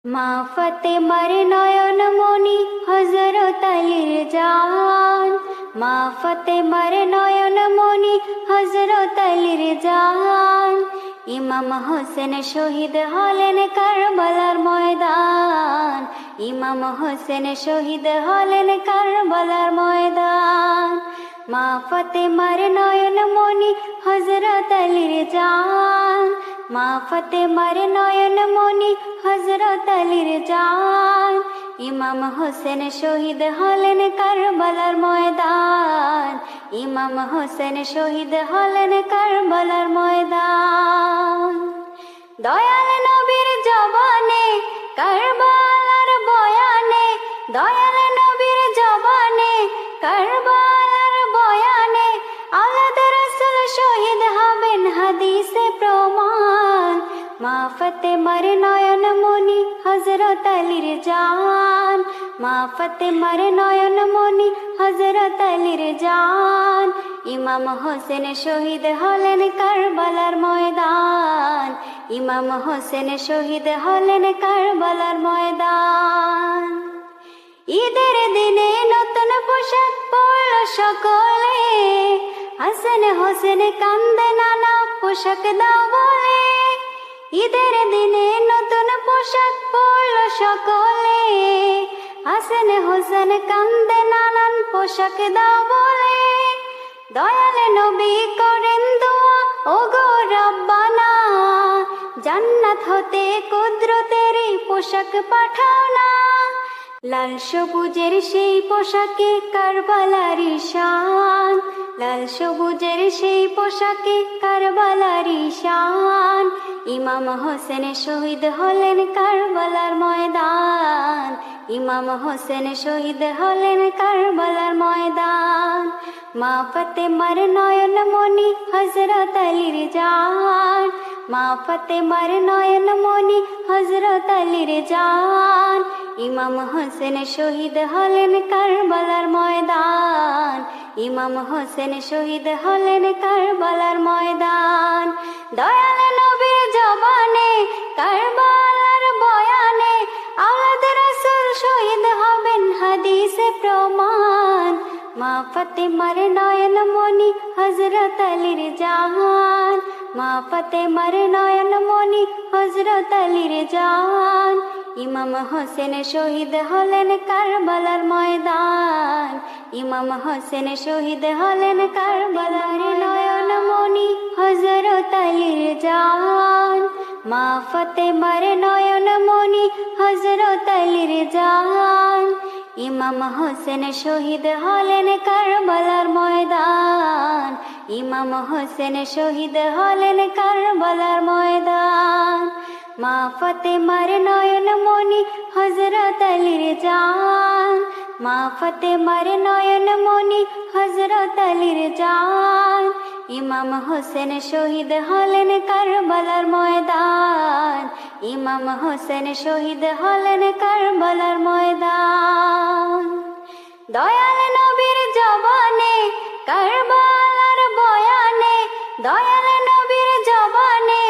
মা ফাতেমার নয়ন মনি হযরত আলীর জান, মা ফাতেমার নয়ন মনি হযরত আলীর জান। ইমাম হোসেন শহীদ হলেন কারবালার ময়দান, ইমাম হোসেন শহীদ হলেন কারবালার ময়দান। মা ফাতেমার নয়ন মনি হযরত আলীর জান, মা ফাতেমার নয়ন মনি হযরত আলীর জান। ইমাম হোসেন শহীদ হলেন কারবালার ময়দান, ইমাম হোসেন শহীদ হলেন কারবালার ময়দান। দয়াল নবীর জবানে কারবালার বয়ানে, দয়াল নবীর জবানে কারবালার বয়ানে, আওলাদ রাসূল শহীদ হবেন হাদিসে প্রমাণ। মা ফাতেমার নয়ন মনি হযরত আলীর জান, মা ফাতেমার নয়ন মনি হযরত আলীর জান। ইমাম হোসেন শহীদ হলেন কারবালার ময়দান, ইমাম হোসেন শহীদ হলেন কারবালার ময়দান। ঈদের দিনে নতুন পোশাক পরল সকলে, হাসান হোসেন কান্দে নানা পোশাক দাও বলে। ঈদের দিনে নতুন পোশাক পরল সকলে, হাসান হোসেন কান্দে নানান পোশাক দাও বলে। দয়াল নবী করেন দোয়া ওগো রব্বানা, জান্নাত হতে কুদরতের পোশাক পাঠাও না। লাল সবুজের সেই পোশাকে কারবালারি শান, লাল সবুজের সেই পোশাকে কারবালারি শান। ইমাম হোসেন শহীদ হলেন কারবালার ময়দান, ইমাম হোসেন শহীদ হলেন কারবালার ময়দান। মা ফাতেমার নয়ন মনি হযরত আলীর জান, মা ফাতেমার নয়ন মনি হযরত আলীর জান। ইমাম হোসেন শহীদ হলেন কারবালার ময়দান, ইমাম হোসেন শহীদ হলেন কারবালার ময়দান। দয়াল নবীর জবানে কারবালার বয়ানে, আওলাদ রাসূল শহীদ হবেন হাদিসে প্রমাণ। মা ফাতেমার নয়ন মনি হযরত আলীর জান, মা ফাতেমার নয়ন মনি হযরত আলীর জান। ইমাম হোসেন শহীদ হলেন কারবালার ময়দান, ইমাম হোসেন শহীদ হলেন কারবালার নয়ন মনি হযরত আলীর জান, মা ফাতেমার নয়ন মনি হযরত আলীর জান। ইমাম হোসেন শহীদ হলেন কারবালার ময়দান, ইমাম হোসেন শহীদ হলেন কারবালার ময়দান। মা ফাতেমার নয়ন মনি হযরত আলীর জান, মা ফাতেমার নয়ন মনি হযরত আলীর জান। ইমাম হোসেন শহীদ হলেন কারবালার ময়দান, ইমাম হোসেন শহীদ হলেন কারবালার ময়দান। দয়াল নবীর জবানে কারবালার বয়ানে, দয়াল নবীর জবানে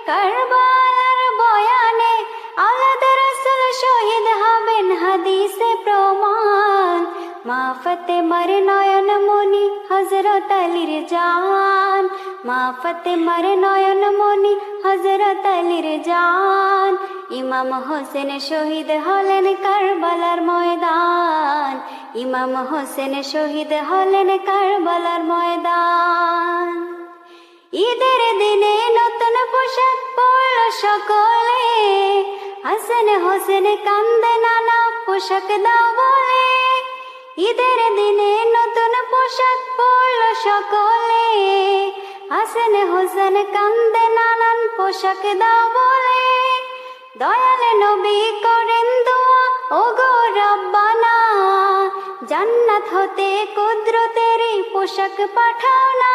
কারবালার বয়ানে, আওলাদ রাসূল শহীদ হবেন হাদিসে প্রমাণ। মা ফাতেমার নয়ন মনি হযরত আলীর জান, মা ফাতেমার নয়ন মনি হযরত আলীর জান। ইমাম হোসেন শহীদ হলেন কারবালার ময়দান, ইমাম হোসেন শহীদ হলেন কারবালার ময়দান। ঈদের দিনে নতুন পোশাক পরল সকলে, হাসান হোসেন কান্দে নানা পোশাক দাও বলে। ঈদের দিনে নতুন পোশাক পরল সকলে, হাসান হোসেন কান্দে নানান পোশাক দাও বলে। দয়াল নবী করেন দোয়া ওগো রব্বানা, জান্নাত হতে কুদরতের পোশাক পাঠাও না।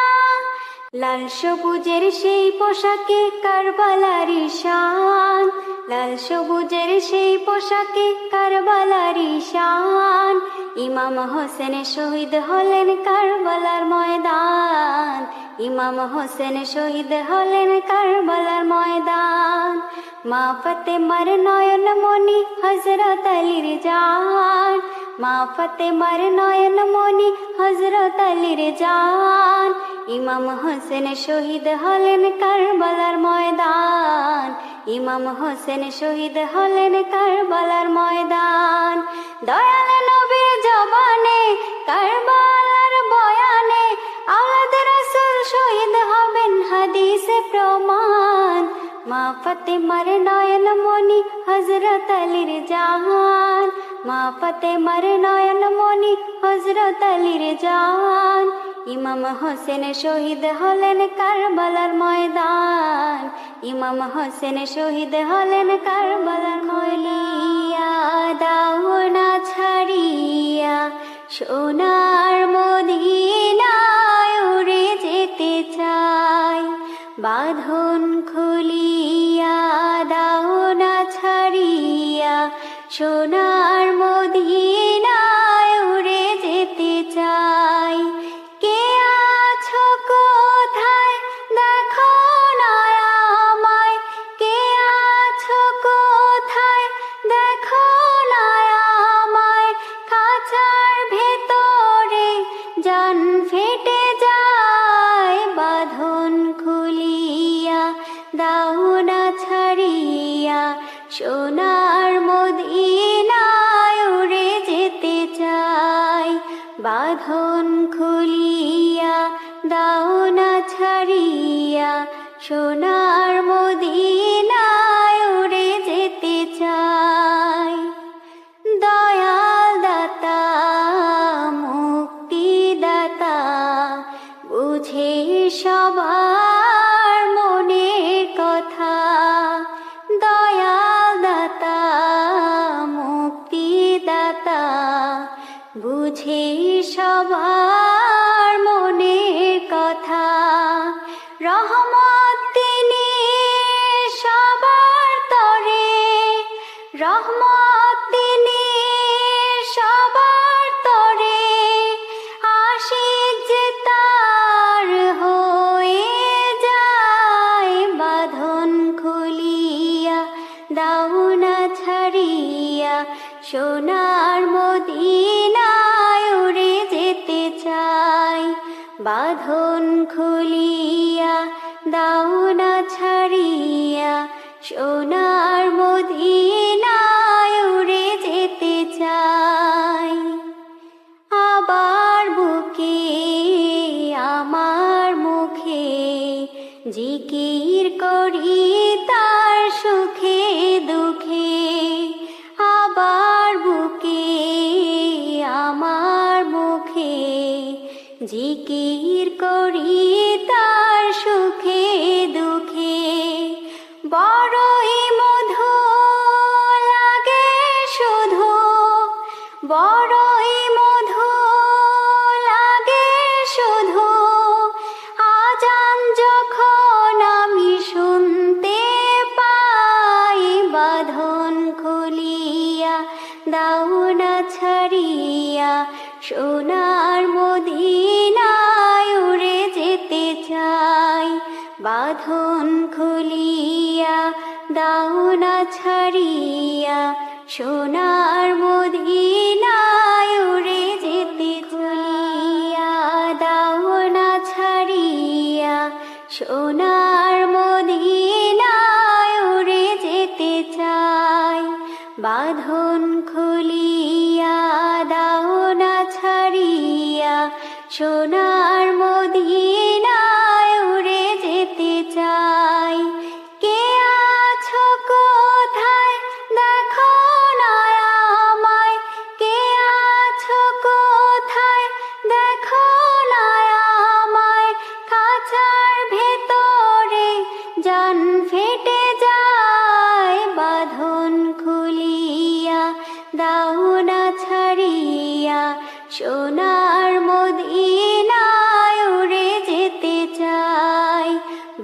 লাল সবুজের সেই পোশাকে কারবালারি শান, লাল সবুজের সেই পোশাকে কারবালারি শান। ইমাম হোসেন শহীদ হলেন কারবালার ময়দান, ইমাম হোসেন শহীদ হলেন কারবালার ময়দান। মা ফাতেমার নয়ন মনি হযরত আলীর জান। মা ফাতেমার নয়ন মনি হযরত আলীর জান। ইমাম হোসেন শহীদ হলেন কারবালার ময়দান। ইমাম হোসেন শহীদ হলেন কারবালার ময়দান। দয়াল নবীর জবানে কারবালার বয়ানে আওলাদ রাসূল শহীদ হবেন হাদিসে প্রমাণ। মা ফাতেমার নয়ন মনি হযরত আলীর জান। মা ফাতেমার নয়ন মনি হযরত আলীর জান। ইমাম হোসেন শহীদ হলেন কারবালার ময়দান। ইমাম হোসেন শহীদ হলেন কারবালার ময়দান। দাও না ছাড়িয়া সোনার মদিনায় উড়ে যেতে চাই। বাঁধন খুলিয়া দাও না ছাড়িয়া সোনার মদিনায় উড়ে যেতে চাই। কে আছো কোথায় দেখো না আমায়। কে আছো কোথায় দেখো না আমায়। খাঁচার ভেতরে জান ফেটে যায়। বাঁধন খুলিয়া দাও না ছাড়িয়া সোনার মদিনায় উড়ে যেতে চাই। বাঁধন খুলিয়া দাও না ছাড়িয়া সোনার মদিনায় উড়ে যেতে চাই। দয়াল দাতা মুক্তিদাতা বুঝে সবার মনের কথা। দয়াল দাতা মুক্তিদাতা বুঝে সবার মনের কথা। রহমত তিনি সবার তরে। রহমত তিনি সবার তরে। আশিক যে তার হয়ে যায়। বাঁধন খুলিয়া দাও না ছাড়িয়া সোনার মদিনায় উড়ে যেতে চাই। বাঁধন খুলিয়া দাও না ছাড়িয়া সোনার মদিনায় উড়ে যেতে চাই। আবার বুকে আমার মুখে জিকির করি তার সুখে দুঃখে। আবার বুকে আমার মুখে জিকির করি তার সুখে দুঃখে। বড়ই মধু লাগে শুধু। বড়ই মধু লাগে শুধু। আজান যখন আমি শুনতে পাই। বাঁধন খুলিয়া দাও না ছাড়িয়া সোনার মদিনায় উড়ে যেতে চাই। বাঁধন খুলিয়া দাও না ছাড়িয়া সোনার মদিনায় উড়ে যেতে খুলিয়া দাও না ছাড়িয়া সোনার মদিনায় উড়ে যেতে চাই। বাঁধন খুলিয়া দাও না ছাড়িয়া সোনার মদিনায় উড়ে যেতে চাই। কে আছো কোথায় দেখো না আমায়। কে আছো কোথায় দেখো না আমায়। খাঁচার ভেতরে জান ফেটে যায়। বাঁধন খুলিয়া দাও না ছাড়িয়া সোনার মদিনায় উড়ে যেতে চাই।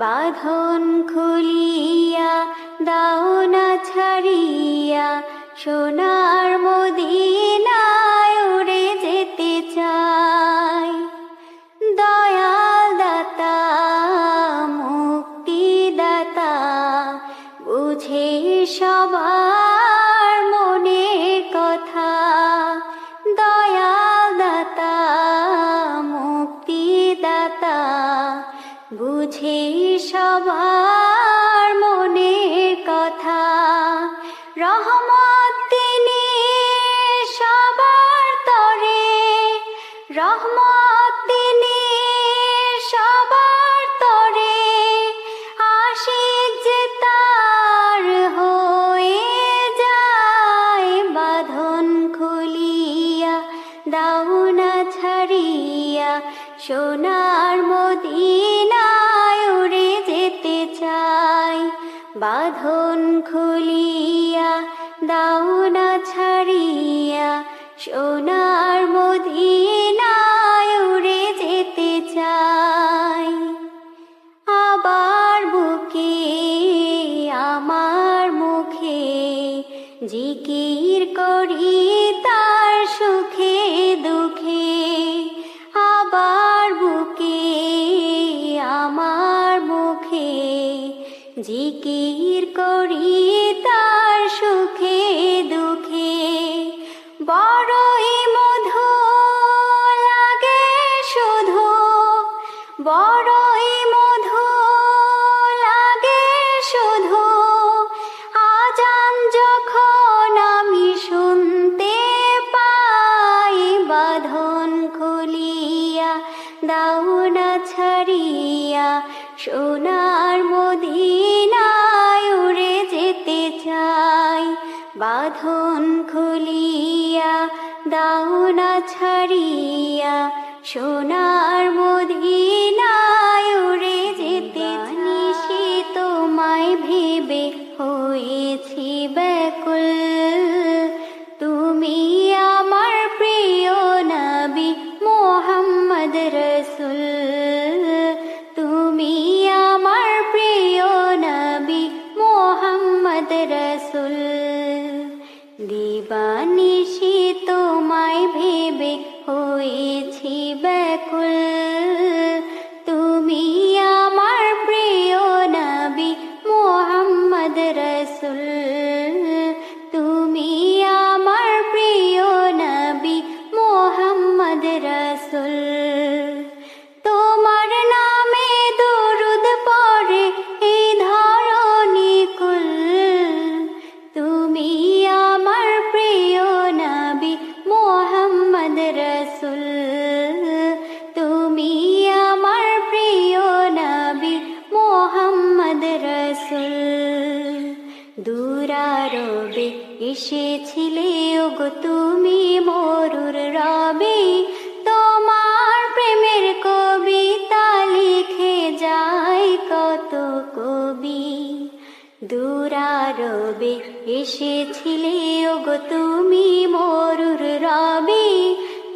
বাঁধন খুলিয়া দাও না ছাড়িয়া সোনার মদিনায় উড়ে যেতে চাই। দয়াল দাতা মুক্তিদাতা বুঝে সবার মনে রহমত তিনি সবার তরে, রহমত তিনি সবার তরে, আশিক যে তার হয়ে যায়। বাঁধন খুলিয়া দাও না ছাড়িয়া, সোনার মদিনায় উড়ে যেতে চাই। বাঁধন খুলিয়া দাও না ছাড়িয়া, সোনার মদিনায় উড়ে যেতে চাই। আবার বুকে আমার মুখে জিকির করি তার সুখে দুঃখে। আবার বুকে আমার মুখে জিকির করি তার সুখে দুঃখে। বড়ই মধু লাগে শুধু, বড়ই মধু লাগে শুধু, আজান যখন আমি শুনতে পাই। বাঁধন খুলিয়া দাও না ছাড়িয়া, সোনার মদিনায় উড়ে যেতে চাই। বাঁধন খুলিয়া দাও না ছাড়িয়া, সোনার মদিনায় উড়ে যেতে চাই। তোমায় ভেবে হয়েছি ব্যাকুল, তুমি আমার প্রিয় নবী মুহাম্মদ রসুল। তুমি আমার প্রিয় নবী মুহাম্মদ রসুল। দিবানিশি তোমায় ভেবে হয়েছি ব্যাকুল, তুমি আমার প্রিয় নবী মুহাম্মদ রসুল। তুমি আমার প্রিয় নবী মুহাম্মদ রসুল। তোমার নামে দরুদ পড়ে এই ধরণী কুল, তুমি আমার প্রিয় নবী মুহাম্মদ রসুল। তুমি আমার প্রিয় নবী মুহাম্মদ রসুল। দূরারবে এসেছিলে ওগো তুমি মরুর রবে, তোমার প্রেমের কবিতা লিখে যায় কত কবি। দূরারবে এসেছিলে ওগো তুমি মরুর রবে,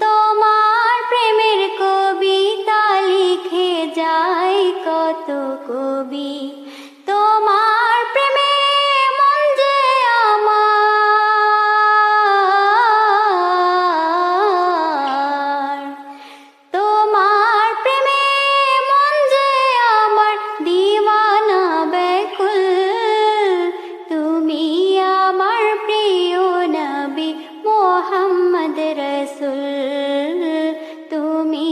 তোমার প্রেমের কবিতা লিখে যায় কত কবি। তোমার প্রেমে মন যে আমার, তোমার প্রেমে মন যে আমার দিওয়ানা ব্যাকুল। তুমি আমার প্রিয় নবী মুহাম্মদ রসুল। তুমি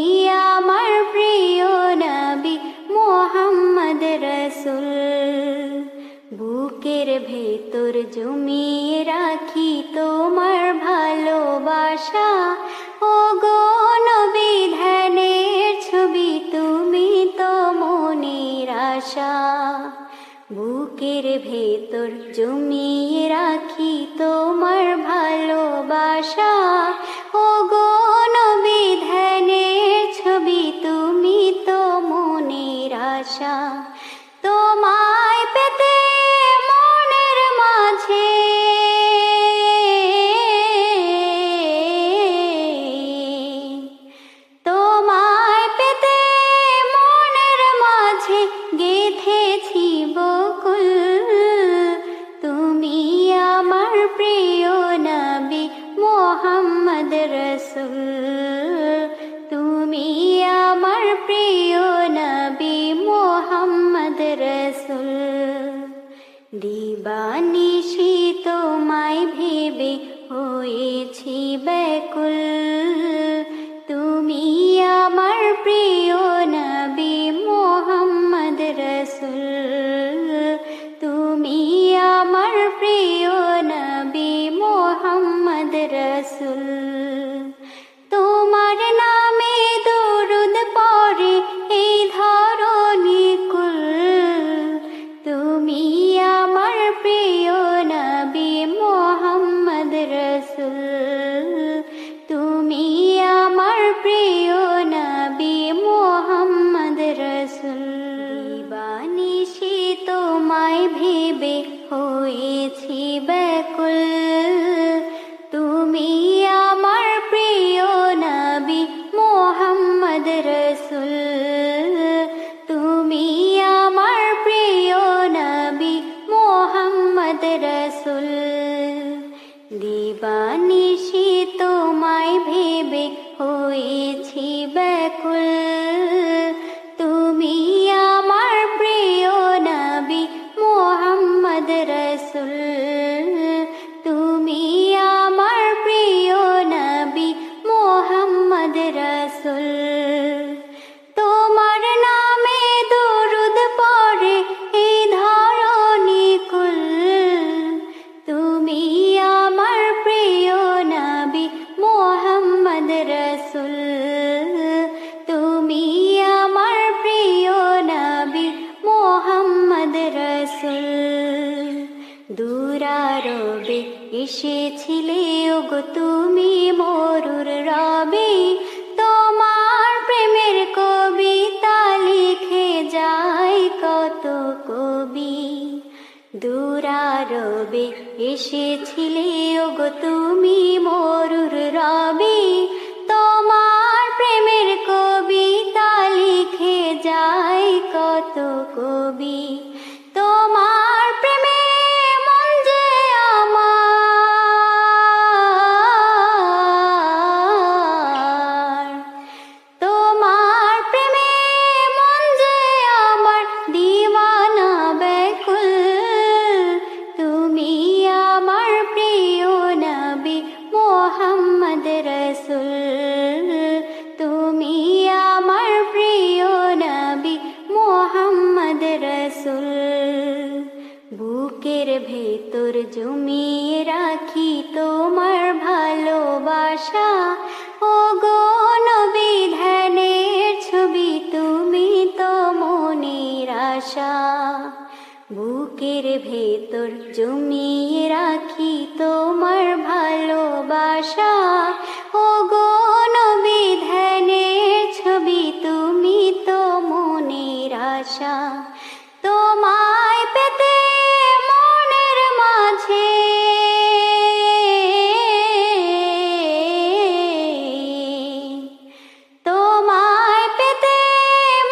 আমার প্রিয় নবী মুহাম্মদ রসুল। বুকের ভেতর জমিয়ে রাখি তোমার ভালোবাসা, ও গো নবী ধ্যানের ছবি তুমি তো মনের আশা। বুকের ভেতর জমিয়ে রাখি তোমার ভালোবাসা, ও গো নবী ধ্যানের ছবি তুমি তো মনের আশা। তোমায় পেতে মনের মাঝে তোমায় পেতে মনের মাঝে গেঁথেছি বকুল। তুমি আমার প্রিয় নবী মুহাম্মদ রসুল। তুমি আমার প্রিয় নবী মুহাম্মদ রসুল। দিবানিশি তোমায় ভেবে হয়েছি ব্যাকুল, তুমি আমার প্রিয় নবী মুহাম্মদ রসুল। তুমি আমার প্রিয় নবী দিবানিশি তোমায় ভেবে হয়েছি ব্যাকুল, তুমি আমার প্রিয় নবী মুহাম্মদ রাসূল, তুমি আমার প্রিয় নবী মুহাম্মদ রাসূল। তোমার নামে দরুদ পড়ে এই ধরণী কুল, তুমি আমার প্রিয় নবী মুহাম্মদ রাসূল, তুমি আমার প্রিয় নবী মুহাম্মদ রাসূল। দূরারবে এসেছিলে ওগো তুমি মরুর রবে, তোমার প্রেমের কবিতা লিখে যায় কত কবি। দূরারবে এসেছিলে ওগো তুমি মরুর রবে, তোমার প্রেমের কবিতা লিখে যায় কত কবি। তোমার প্রেমে মন যে আমার, তোমার প্রেমে মন যে আমার দিওয়ানা ব্যাকুল, তুমি আমার প্রিয় নবী মুহাম্মদ রাসূল, তুমি আমার প্রিয় নবী মুহাম্মদ রাসূল। বুকের ভেতর জমিয়ে রাখি তোমার ভালোবাসা, ওগো নবী ধ্যানের ছবি তুমি তো মনের আশা। বুকের ভেতর জমিয়ে রাখি তোমার ভালোবাসা, ওগো নবী ধ্যানের ছবি তুমি তো মনের আশা। তোমায় পেতে মনের মাঝে তোমায় পেতে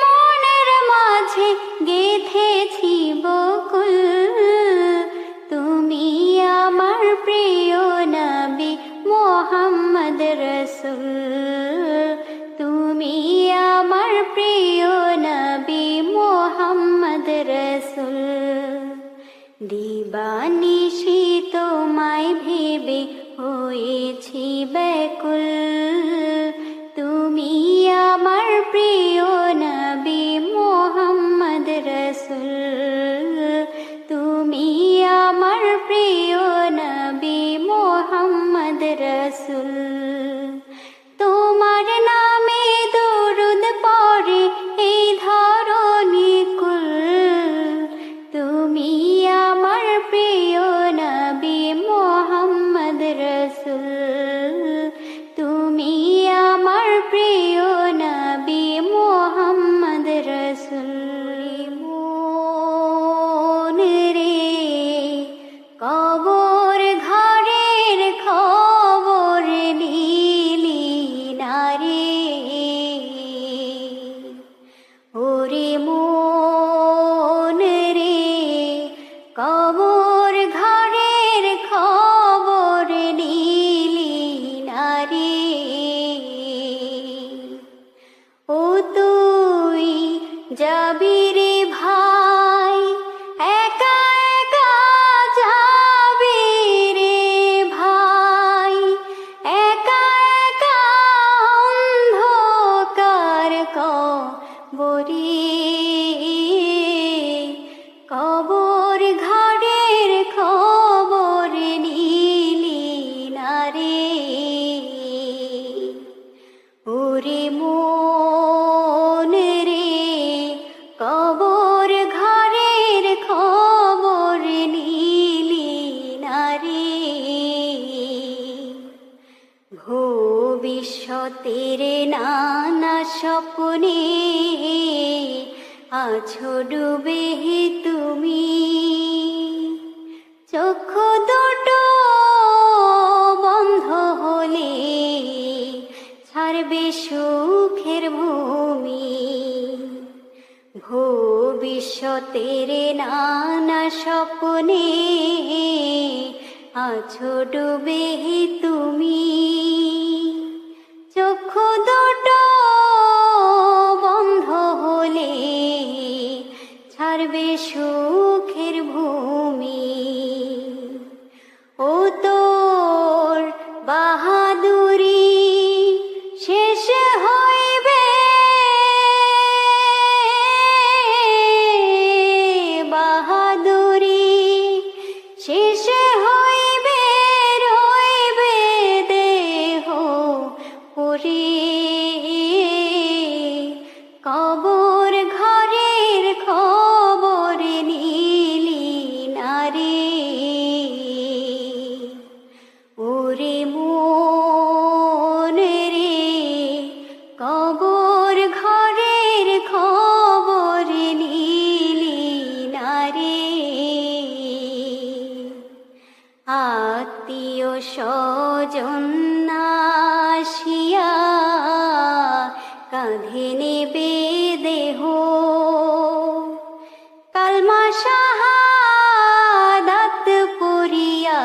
মনের মাঝে গেঁথেছি বকুল, তুমি আমার প্রিয় নবী মুহাম্মদ রাসূল, তুমি আমার প্রিয় নবী মুহাম্মদ রাসূল। দিবানিশি তোমায় ভেবে হয়েছি ব্যাকুল, তুমি আমার প্রিয় নবী মুহাম্মদ রাসূল, তুমি আমার প্রিয় নবী মুহাম্মদ রাসূল। তোমার নামে দরুদ পড়ে এই ধরণী কুল, তুমি আমার প্রিয় নবী মুহাম্মদ রাসূল, তুমি আমার প্রিয় নবী মুহাম্মদ রাসূল। মন রে কবর ঘরের খবর নিলি নারে, ওরে মন রে কবর ঘরের খবর নিলি নারে। ও তুই যাবি রে ভাই, একা একা যাবি রে ভাই, একা একা অন্ধকার কবরে, কবর ঘরের খবর নিলি নারে। ওরে মন রে কবর ঘরের খবর নিলি নারে। ভবিষ্যতের নানা স্বপ্নে আছো ডুবে তুমি, চক্ষু দুটো বন্ধ হলে ছাড়বে সুখের ভূমি। ভবিষ্যতের নানা স্বপ্নে আছো ডুবে তুমি। চক্ষু দুটো বন্ধ হলে ছাড়বে সুখের ভূমি। ও তোর বাহাদুরি শেষ হইবে, বাহাদুরি শেষ হইবে, রইবে দেহ পড়ে কবর ঘরের খবর নিলি নারে। ওরে মন রে, কবর ঘরের খবর নিলি নারে। আত্মীয় স্বজন আসিয়া কাঁধে নেবে দেহ, কালমা শাহাদাত পড়িয়া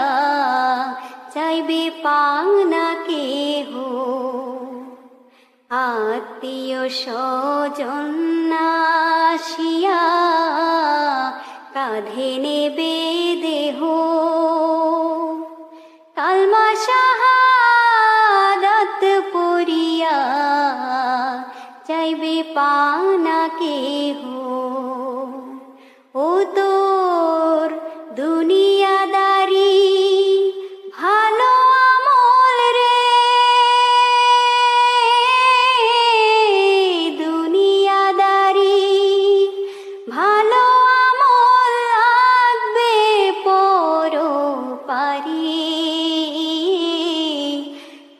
চাইবে পাওনা কেহ। আত্মীয় স্বজন আসিয়া কাঁধে নেবে দেহ, কালমা শাহাদাত পড়িয়া চাইবে পাওনা কেহ। ও তোর দুনিয়াদারি ভালো আমল রে, দুনিয়াদারি ভালো আমল লাগবে পরপারে।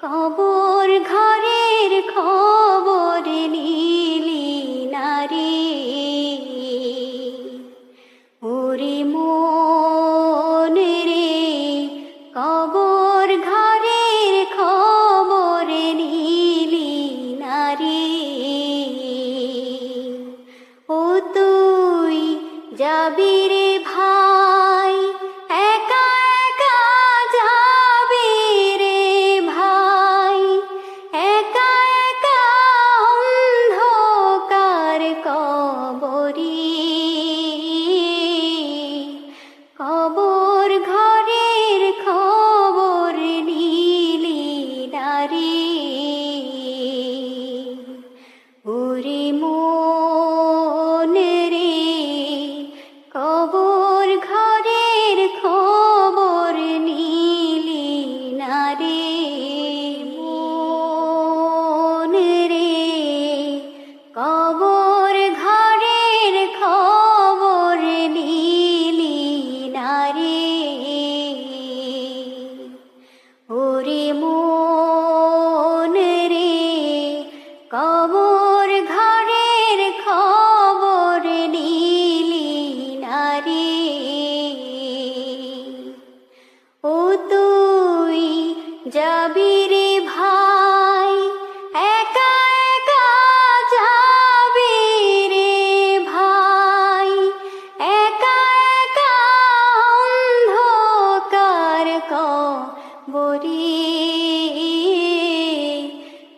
কবর ঘরের খবর নিলি নারে। ওরে মন রে, কবর ঘরের খবর নিলি নারে। ও তুই যাবি রে ভাই, একা একা যাবি রে ভাই, একা একা অন্ধকার কবরে। কবর ঘরের খবর নিলি নারে। ওরে মন রে, কবর ঘরের খবর নিলি নারে। মন রে, কবর ঘরের খবর নিলি নারে। ওরে মন রে, কবর ঘরের খবর নিলি নারে। ও তুই যাবি রে ভাই, একা একা যাবি রে ভাই, একা একা অন্ধকার কবরে।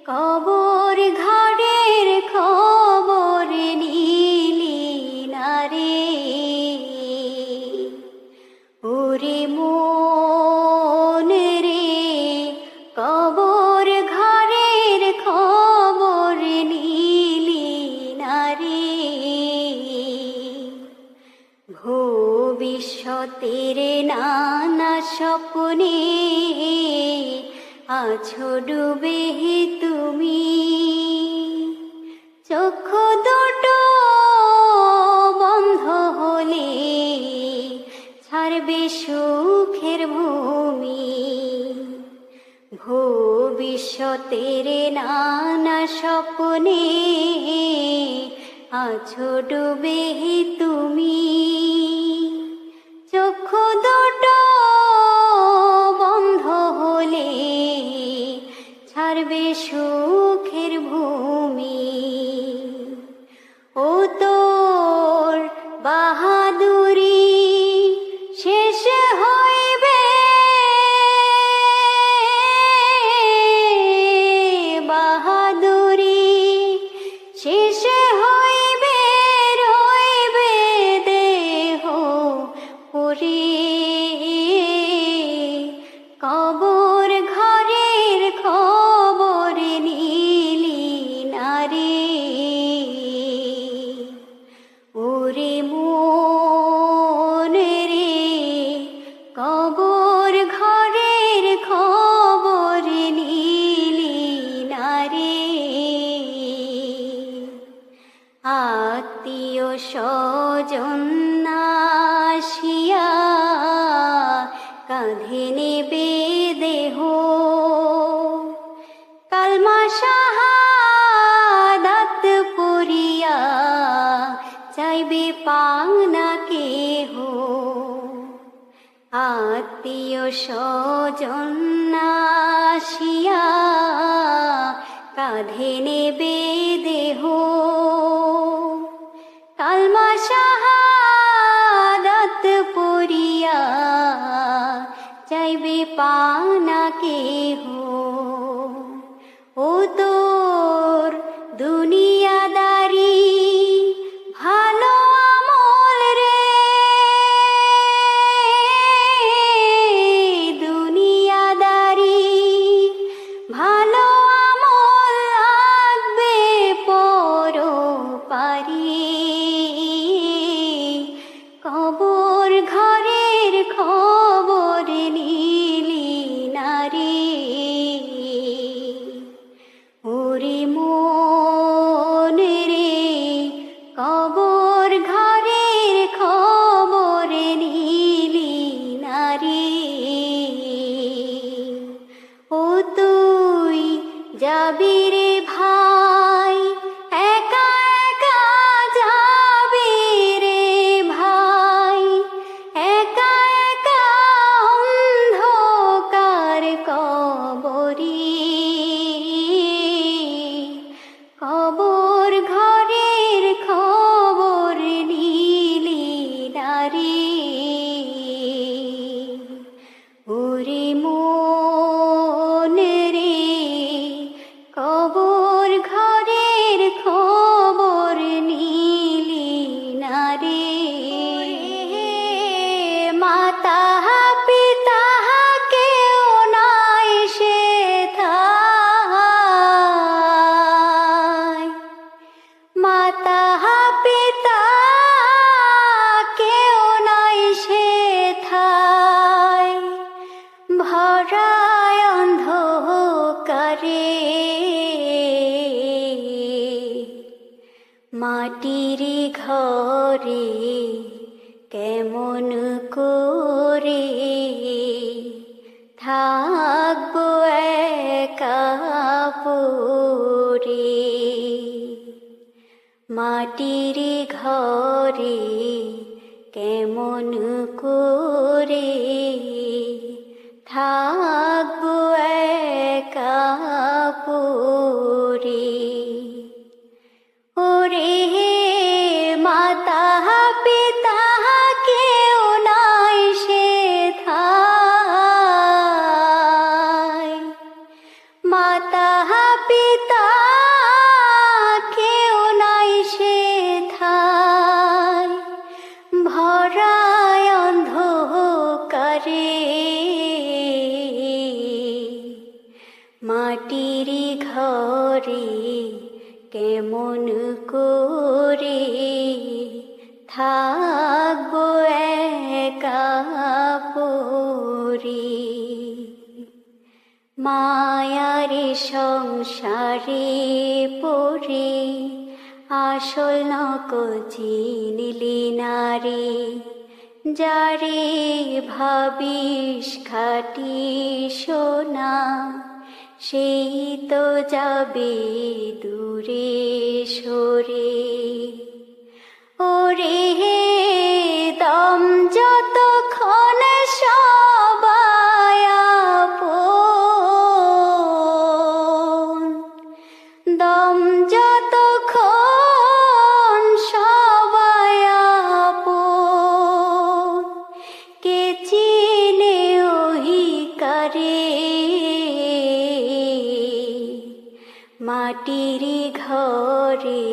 কবর ঘরের খবর নিলি নারে। ওরে মন রে, কবর ঘরের খবর নিলি নারে। ভবিষ্যতের নানা স্বপ্নে আছো ডুবে তুমি। চক্ষু দুটো বন্ধ হলে ছাড়বে সুখের ভূমি। ভবিষ্যতের নানা স্বপ্নে আছো ডুবে তুমি। চক্ষু দুটো বন্ধ হলে ছাড়বে সুখের ভূমি। ও তোর বাহাদুরি শেষ হইবে, কবর ঘরের খবর নিলি না রে। ওরে মন রে, কবর ঘরের খবর নিলি না রে। আত্মীয় স্বজন আসিয়া কাঁধে নেবে দেহ, কালমা শাহাদাত পড়িয়া চাইবে পাওনা কেহ। আত্মীয় স্বজন আসিয়া কাঁধে নেবে দেহ, কালমা শাহাদাত পড়িয়া চাইবে পাওনা কেহ। ও তোর দুনিয়াদারি ভালো আমল রে, দুনিয়াদারি ভালো আমল লাগবে পরপারে। কবর ঘরের খবর নিলি না রে। ওরে মন রে, কবর ঘরের খবর নিলি না রে। ও তুই যাবি রে ভাই, একা একা যাবি রে ভাই, একা একা অন্ধকার কবরে। কবর ঘরের খবর নিলি না রে। ওরে মন রে, কবর ঘরের খবর নিলি না রে। মাতা পিতা কেউ নাই সেথায়, মাতা পিতা কেউ নাই সেথায়, ভরায় অন্ধকারে। মাটির ঘরে কেমন করে থাকবো একা পড়ে। মাটির ঘরে কেমন করে থাকবো একা পড়ে। ওরে মাতা পিতা কেউ নাই সেথায়, মাতা পিতা কেউ নাই সেথায়, ভরায় অন্ধকারে। মাটির ঘরে কেমন করে থাকবো একা পড়ে। মায়ার সংসারে পড়ে আসল নকল চিনলি না রে। যারে ভাবিস খাটি সোনা, সেই তো যাবে দূরে সরে। ওরে দম যতক্ষণ সবাই আপন, দম যতক্ষণ সবাই আপন, কে চিনে অহিকারে। মাটির ঘরে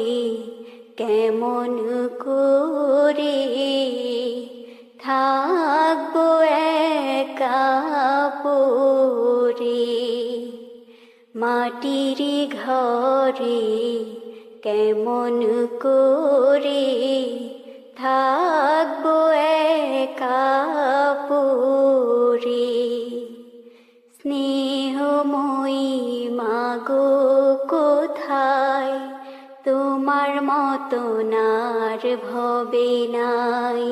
কেমন করে থাকবো একা পরে মাটির ঘরে কেমন করে থাকবো একা পরে স্নেহময়ী মাগো কোথায় তোমার মতো নার ভবে নাই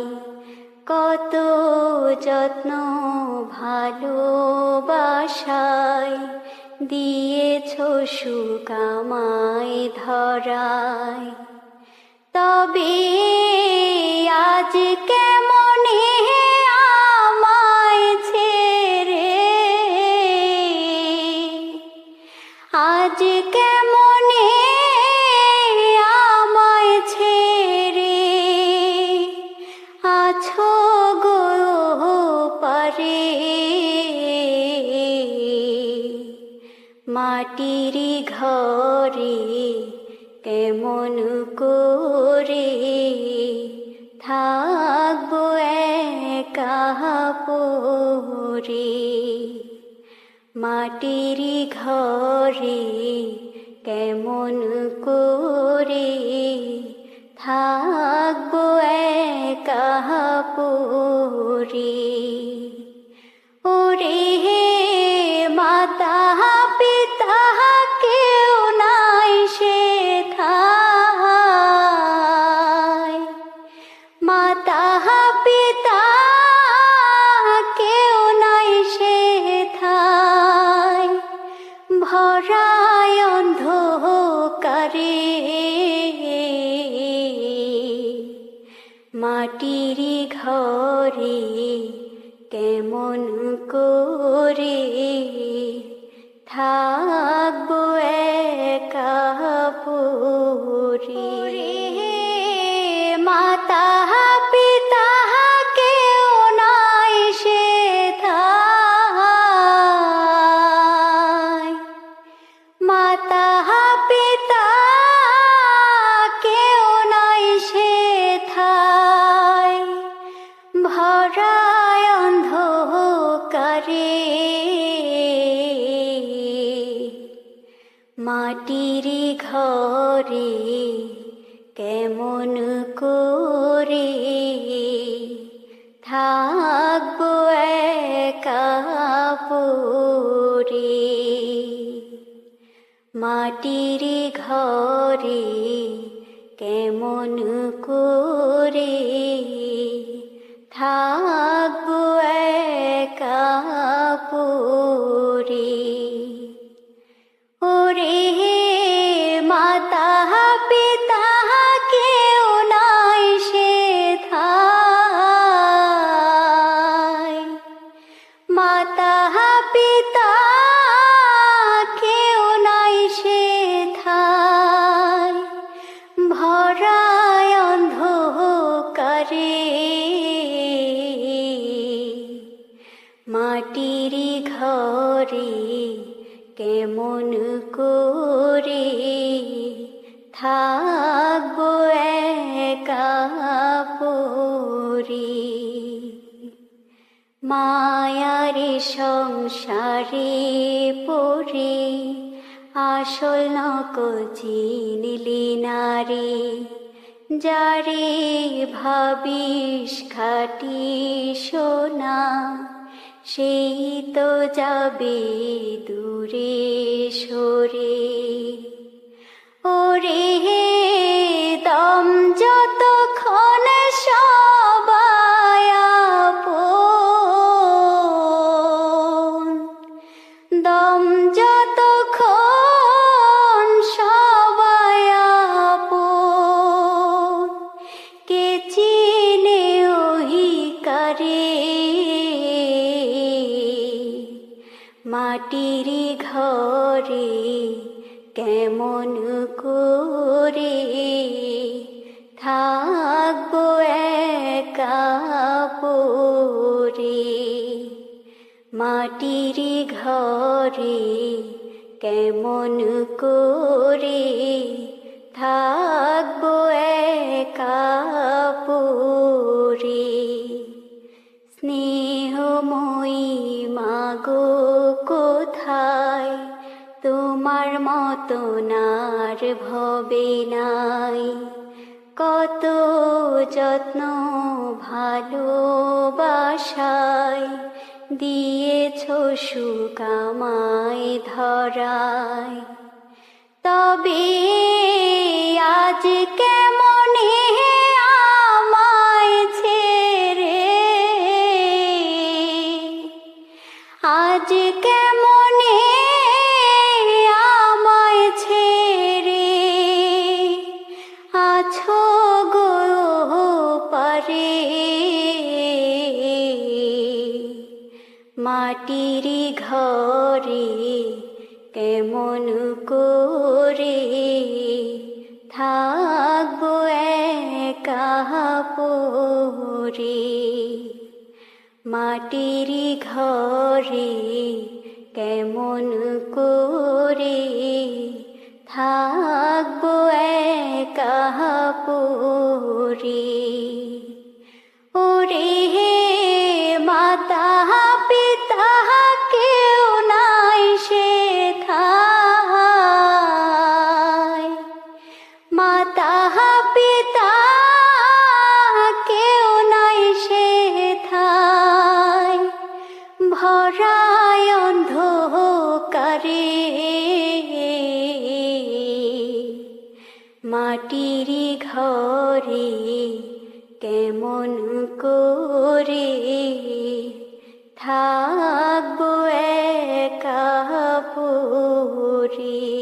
কত যত্ন ভালোবাসায় দিয়েছ সুখ আমায় ধরায় তবে আজ কেমনে আমায় ছেড়ে আজ কেমনে আমায় ছেড়ে আছো গো পারে মাটির ঘরে কেমন করে থাকবো একা পরে মাটির ঘরে কেমন করে থাকবো একা পরে ওরে হে মাতা পিতা কেউ নাই সেথায় মাতা পিতা কেউ নাই সেথায় ভরায় অন্ধকারে মাটির ঘরে কেমন করে থাকবো একা পরে মাতা পিতা কেউ নাই সেথায় মাতা পিতা কেউ নাই সেথায় ভরায় অন্ধকারে মাটির ঘরে কেমন করে থাকবো একা পরে মাটির ঘরে কেমন করে থাকবো একা পরে ওরে মাতা পিতা কেউ নাই সেথায় মাতা পিতা কেউ নাই সেথায় ভরায় অন্ধকারে মাটির ঘরে কেমন করে থাকবো একা পরে মায়ার সংসারে পড়ে আসল নকল চিনলি নারে যারে ভাবিস খাটি সোনা সেই তো যাবে দূরে সরে ওরে দম যতক্ষণ সবাই আপন দম যতক্ষণ সবাই আপন কে চিনে ওহি কারে মাটির ঘরে কেমন করে থাকবো একা পরে মাটির ঘরে কেমন করে থাকবো একা পরে স্নেহময় ওই মাগো কোথায়, তোমার মতো নার ভবে নাই। কত যত্ন ভালোবাসায় দিয়েছ সুখ আমায় ধরায়। তবে আজ কেমনে আমায় ছেড়ে, আজ কেমনে আমায় ছেড়ে আছো গো পারে। মাটির ঘরে কেমন করে থাকবো একা পড়ে। মাটির ঘরে কেমন করে থাকবো একা পড়ে। ওরে হে মাতা পিতা কেউ নাই সেথায়, মাতা পিতা কেউ নাই সেথায়, ভরায় অন্ধকারে। মাটির ঘরে কেমন করে থাকবো একা পড়ে।